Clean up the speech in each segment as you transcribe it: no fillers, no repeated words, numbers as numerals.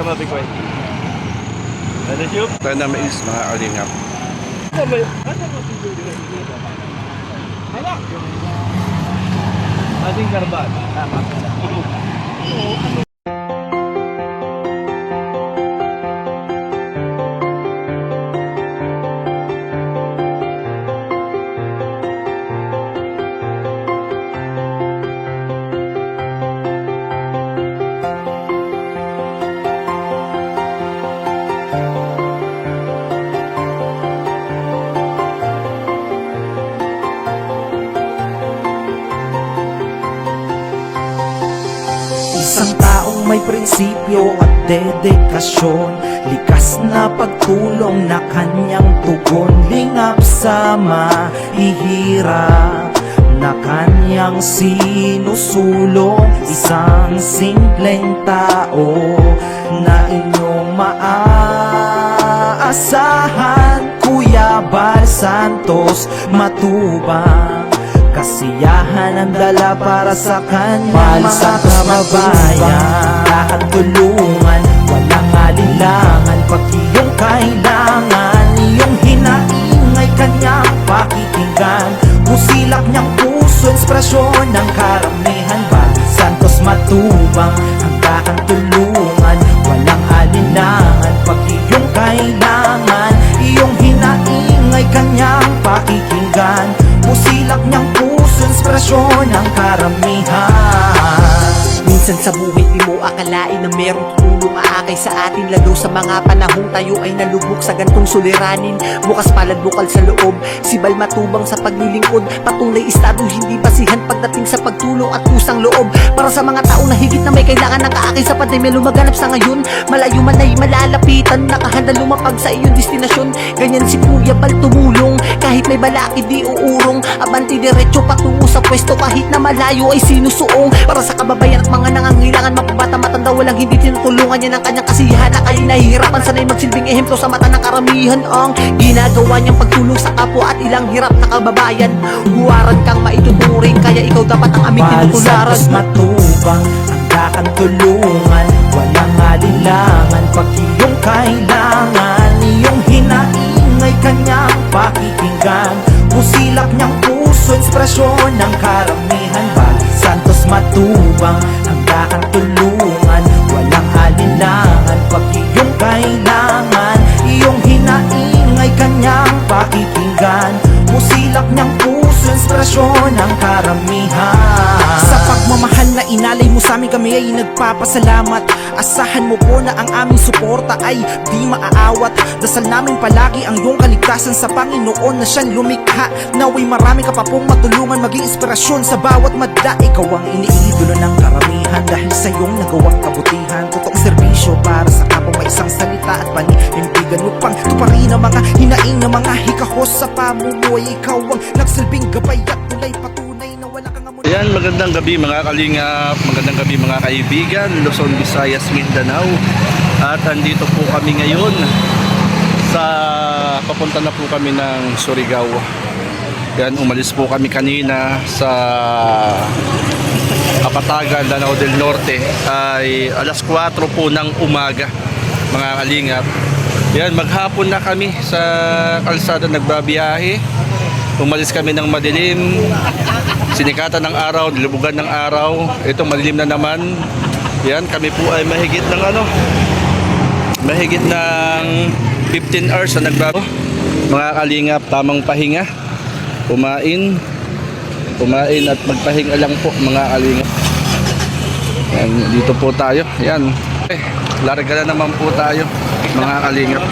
Rabi ko. Ano siya? Tayo na mais mga kalingap. Ating karban. Isang taong may prinsipyo at dedikasyon, likas na pagtulong na kanyang tugon, lingap sa mahihirap na kanyang sinusulong. Isang simpleng tao na inyong maaasahan, Kuya Bal Santos Matubang. Kasiyahan ang dala para sa kanya, mga kababayan. Lahat tulungan, walang alinlangan. Pag iyong kailangan, iyong hinaingay kanyang pakikinggan. Pusilak niyang puso, inspirasyon ng karamihan. Bal Santos Matubang, hanggang tulungan, walang alinlangan. Pag iyong kailangan, iyong hinaingay kanyang pakikinggan. Pusilak niyang puso, inspirasyon ng karamihan. Minsan sa buhay di mo akalain na merong tutulong aakay sa atin, lalo sa mga panahong tayo ay nalubog sa gantong suliranin. Bukas palad bukal sa loob, si Bal Matubang sa paglilingkod, patunay estado hindi basihan pagdating sa pagtulong at kusang loob. Para sa mga taong na higit na may kailangan ng kaakay sa pandemya, lumaganap sa ngayon, malayo man ay malalapitan, nakahanda lumapag sa iyong destinasyon. Ganyan si Kuya Bal tumulong, kahit may balakid di uurong, abanti diretso patungo sa pwesto, kahit na malayo ay sinusuong. Para sa kababayan at mga nangangailangan, mapabata matanda, walang hindi tinutulungan niya ng kanyang kasiyahan. Na kaya nahihirapan, sana'y magsilbing ehemplo sa mata ng karamihan ang ginagawa niyang pagtulong sa kapwa at ilang hirap na kababayan. Huwaran kang maituturing, kaya ikaw dapat ang aming Bal tinutularan. Santos Matubang, hanggang tulungan, walang alinlangan. Pag iyong kailangan, iyong hinaingay kanyang pakikinggan. Pusilak niyang puso, inspirasyon ng karamihan. Bal Santos Matubang, hanggang tulungan, walang alinlangan. Pag iyong kailangan, iyong hinaingay kanyang pakikinggan. Pusilak niyang puso, inspirasyon ng karamihan. Sa pagmamahal na inalay mo sa amin, kami ay nagpapasalamat. Asahan mo po na ang aming suporta ay di maaawat. Dasal namin palagi ang iyong kaligtasan sa Panginoon na siyang lumikha. Naway marami ka pa pong matulungan, maging inspirasyon sa bawat madla. Ikaw ang iniidolo ng karamihan dahil sa iyong nagawang kabutihan. Totoong serbisyo para sa kapwa, may isang salita at paninindigan mo pang tuparin ang mga hinaing ng mga hikahos sa pamumuhay. Ikaw ang nagsilbing gabay at tulay, patunay na wala kang amun. Ayan, magandang gabi mga kalingap, magandang gabi mga kaibigan, Luzon, Visayas, Mindanao. At andito po kami ngayon sa, papunta na po kami ng Surigao. Yan, umalis po kami kanina sa Kapatagan, Lanao del Norte ay alas 4 po ng umaga mga kalingap. Yan, maghapon na kami sa kalsada nagbabiyahe. Umalis kami ng madilim, sinikatan ng araw, nilubugan ng araw. Ito madilim na naman. Yan, kami po ay mahigit ng mahigit ng 15 hours na nagbabiyahe. Mga kalingap, tamang pahinga. Kumain at magpahinga lang po mga kalingap. Yan, dito po tayo. Yan, larga na naman po tayo mga kalingap.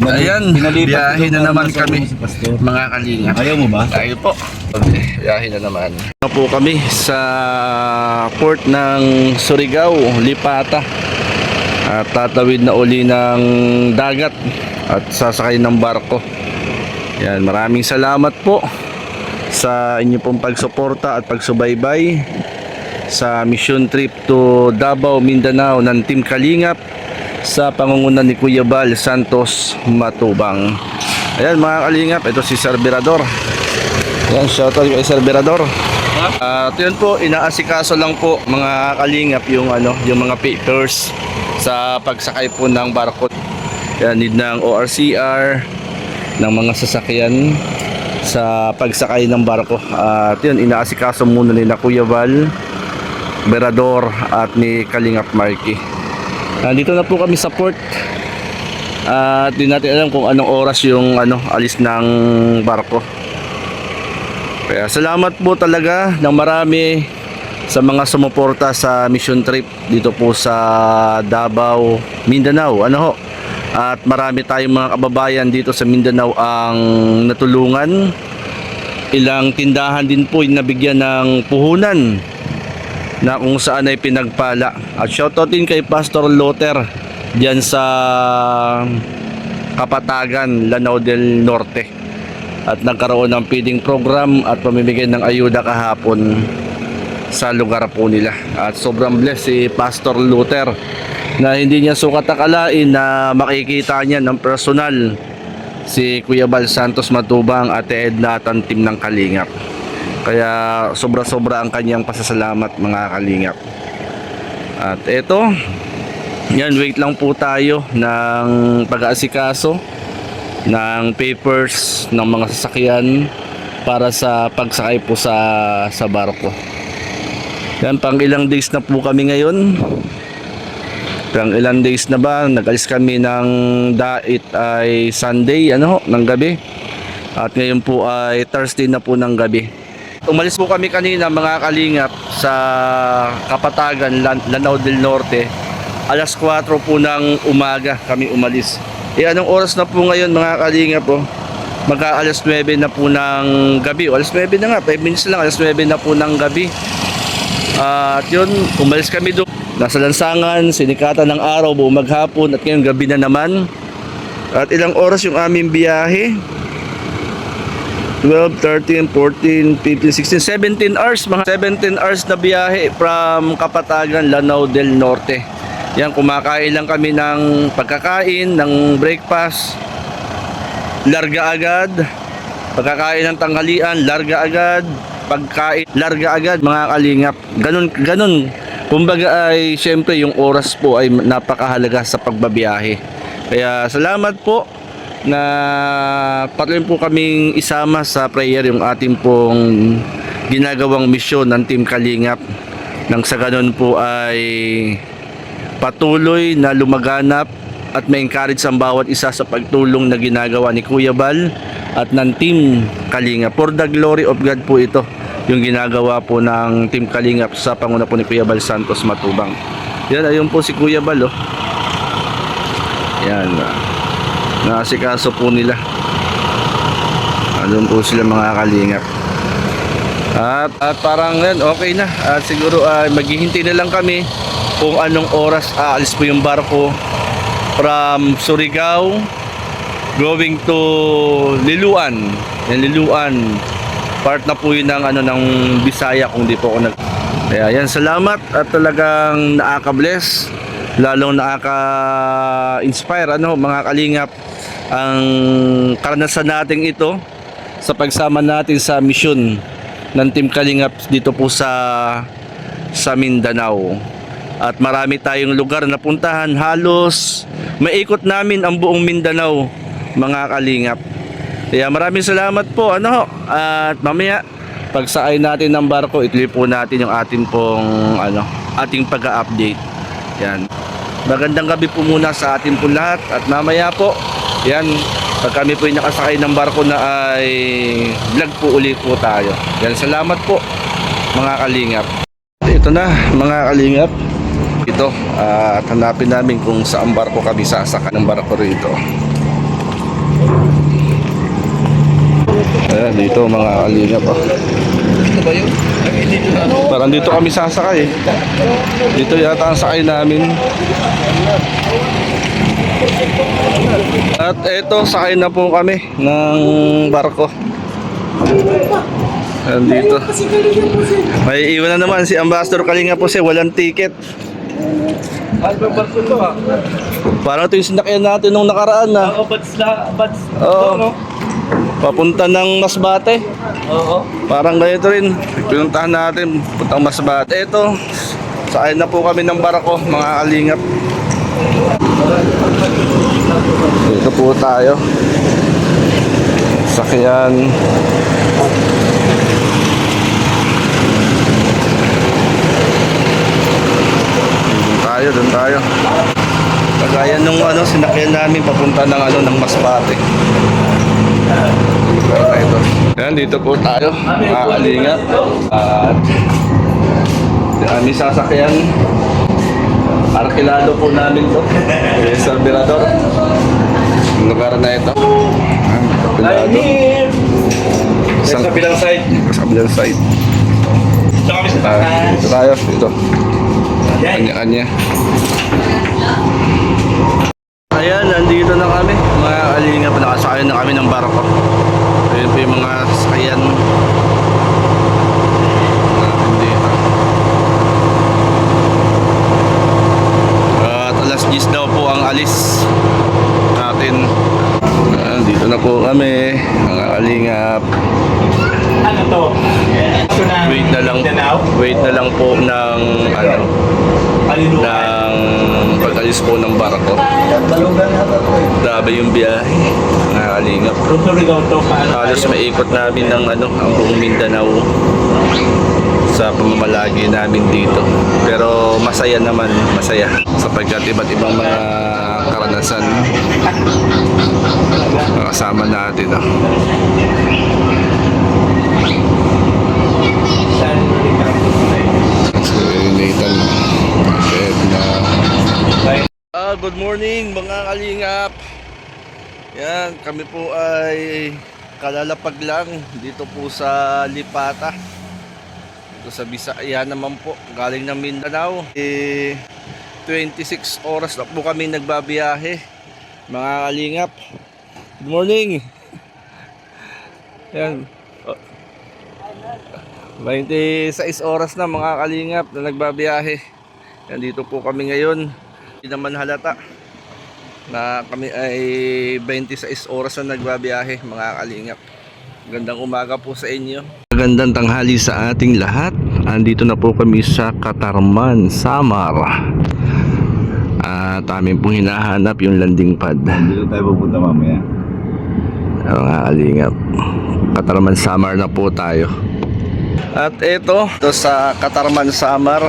Ayan, biyahe na naman kami mga kalingap. Ayaw mo ba? Ayaw po. Biyahe na naman. Po kami sa port ng Surigao, Lipata. At tatawid na uli ng dagat at sasakay ng barko. Yan, maraming salamat po sa inyo pong pagsuporta at pagsubaybay sa mission trip to Davao, Mindanao ng Team Kalingap sa pangunguna ni Kuya Bal Santos Matubang. Ayan mga kalingap, ito si Sir Berador. Ayan, shoutout kay Sir Berador. At yun po, inaasikaso lang po mga kalingap yung yung mga papers sa pagsakay po ng barko. Yan, need ng ORCR ng mga sasakyan sa pagsakay ng barko. At yun, inaasikaso muna nila Kuya Val, Berador at ni Kalingap Marky. Nandito na po kami sa port. At di natin alam kung anong oras yung alis ng barko. Kaya salamat po talaga ng marami sa mga sumuporta sa mission trip dito po sa Davao, Mindanao. At marami tayong mga kababayan dito sa Mindanao ang natulungan. Ilang tindahan din po yung nabigyan ng puhunan na kung saan ay pinagpala. At shoutout din kay Pastor Luther diyan sa Kapatagan, Lanao del Norte. At nagkaroon ng feeding program at pamimigay ng ayuda kahapon sa lugar po nila. At sobrang blessed si Pastor Luther na hindi niya sukat akalain na makikita niya ng personal si Kuya Val Santos Matubang at Edna at ang team ng Kalingap. Kaya sobra-sobra ang kanyang pasasalamat mga Kalingap. At eto, yan, wait lang po tayo ng pag-aasikaso ng papers ng mga sasakyan para sa pagsakay po sa barko. Yan, pang ilang days na po kami ngayon. Pang ilang days na ba? Nag-alis kami ng Dait ay Sunday ng gabi. At ngayon po ay Thursday na po ng gabi. Umalis po kami kanina mga Kalingap sa Kapatagan, Lanao del Norte. Alas 4 po ng umaga kami umalis. Anong oras na po ngayon mga Kalingap po? Magka alas 9 na po ng gabi. Alas 9 na nga, 5 minutes lang, alas 9 na po ng gabi. At yun, umalis kami doon. Nasa lansangan, sinikatan ng araw, buong maghapon, at ngayon gabi na naman. At ilang oras yung aming biyahe? 12, 13, 14, 15, 16, 17 hours. Mga 17 hours na biyahe from Kapatagan, Lanao del Norte. Yan, kumakain lang kami ng pagkakain, ng breakfast. Larga agad. Pagkakain ng tanghalian, larga agad. Pagkain, larga agad mga Kalingap. Ganun. Kumbaga ay syempre yung oras po ay napakahalaga sa pagbabiyahe. Kaya salamat po na patuloy po kaming isama sa prayer yung ating pong ginagawang misyon ng Team Kalingap. Nang sa ganun po ay patuloy na lumaganap at ma-encourage ang bawat isa sa pagtulong na ginagawa ni Kuya Val at ng Team Kalingap. For the glory of God po ito yung ginagawa po ng Team Kalingap sa panguna po ni Kuya Val Santos Matubang. Yan, ayun po si Kuya Val Yan, naasikaso po nila. Ayun po sila mga Kalingap. At parang yan, okay na. At siguro maghihintay na lang kami kung anong oras aalis po yung barko from Surigao going to Liloan. Yan, Liloan. Part na po yun ng Bisaya kung di po ako Kaya yan, salamat at talagang nakaka-bless, lalong nakaka-inspire mga Kalingap ang karanasan natin ito sa pagsama natin sa mission ng Team Kalingap dito po sa Mindanao. At marami tayong lugar na puntahan, halos maikot namin ang buong Mindanao mga Kalingap. Kaya maraming salamat po at mamaya pagsakay natin ng barko, ituloy po natin yung ating pong ating pag-update. Yan. Magandang gabi po muna sa ating po lahat at mamaya po yan, pag kami po yung nakasakay ng barko na ay vlog po ulit po tayo. Yan, salamat po mga Kalingap. Ito na mga Kalingap. Ito at hanapin namin kung saan barko kami sasakay ng barko rito. Ayan, dito mga Kalingap. Parang dito kami sasakay. Dito yata ang sakay namin. At eto, sakay na po kami ng barko. Ayan, dito. May iwan na naman si Ambassador Kalingap po walang ticket. Barko to Parang ito yung sinakyan natin nung nakaraan na. Oo, bats. Oo. Papunta ng Masbate. Oo. Parang ganito rin. Pinuntahan natin, puntang Masbate. Ito, sakay na po kami ng barako, mga kalingap. Dito po tayo. Sakyan. Doon tayo. Kagaya nung sinakyan namin papunta ng Masbate. Yan, dito po tayo, mga kalingap. At may sasakyan. Arkilado po namin to. Sa Mirador. Yung lugar na ito. Arkilado. Sa kabilang side. Sa kabilang side. Sa kami sa taas. Dito tayo. Dito. Kanya-kanya. Ayan, nandito na kami. Mga kalingap, nakasakay na kami ng barko. Ayan po yung mga sakyan. Dito. At alas 10 daw po ang alis natin. Dito na po kami, mga kalingap. Ano to? Wait na lang po ng ng pag-alis po ng barko. Grabe yung biyahe, mga kalingap. Halos maikot namin ng ang buong Mindanao sa pamamalagi namin dito. Pero masaya naman, masaya sapagkat iba't ibang mga karanasan kasama natin. Good morning mga kalingap. Yan, kami po ay kalalapag lang dito po sa Lipata. Dito sa Bisaya naman po, galing ng Mindanao. 26 oras na po kami nagbabiyahe, mga kalingap. Good morning. Yan. 26 oras na mga kalingap na nagbabiyahe. Yan, dito po kami ngayon. Hindi naman halata na kami ay 26 oras na nagbabiyahe, mga kalingap. Gandang umaga po sa inyo. Magandang tanghali sa ating lahat. Andito na po kami sa Katarman, Samar. At amin pong hinahanap yung landing pad. Dito tayo pupunta mamaya. Mga kalingap, Katarman, Samar na po tayo. At ito sa Katarman, Samar,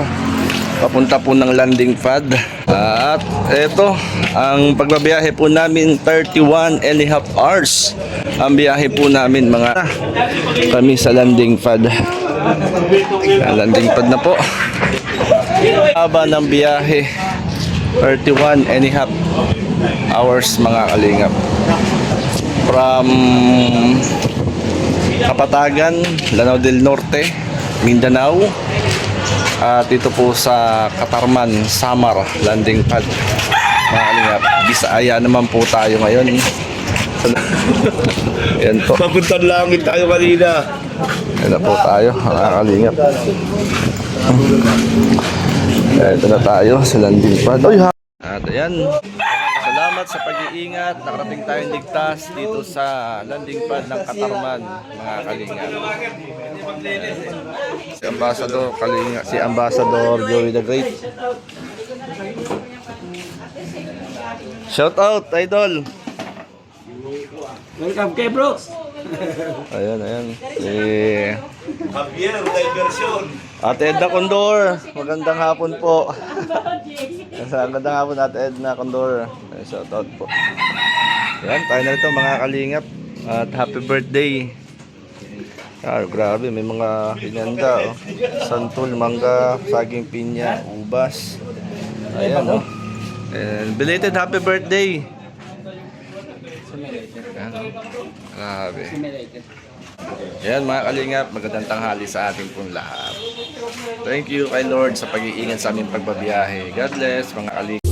papunta po ng landing pad. At ito, ang pagbabiyahe po namin 31 and a half hours ang biyahe po namin, mga kami sa landing pad. Landing pad na po. Haba ng biyahe 31 and a half hours, mga kalingap. From Kapatagan, Lanao del Norte, Mindanao. At ito po sa Katarman, Samar, landing pad, mga kalingap. Bisaya naman po tayo ngayon. Yan po. Papuntang langit tayo kanina. Yan na po tayo, mga kalingap. Ito na tayo sa landing pad. At ayan, salamat sa pag-iingat. Nakarating tayong ligtas dito sa landing pad ng Katarman, mga kalingap. Si Ambassador Kalinga, si Ambassador Joey the Great. Shout out, idol. Welcome kay Brooks. Ayan. Si Javier, diversion. Ate Edna Condor. Magandang hapon po. Magandang hapon, Ate Edna Condor. Shout out po. Ayan, tayo na rito, mga kalingap. At happy birthday. Grabe, may mga hinanda, santol, mangga, saging pinya, ubas. Ayan, and belated happy birthday. Ayan, grabe. Ayan, mga kalingap, magandang tanghali sa ating pong lahat. Thank you kay Lord sa pag-iingat sa aming pagbabiyahe. God bless, mga kalingap.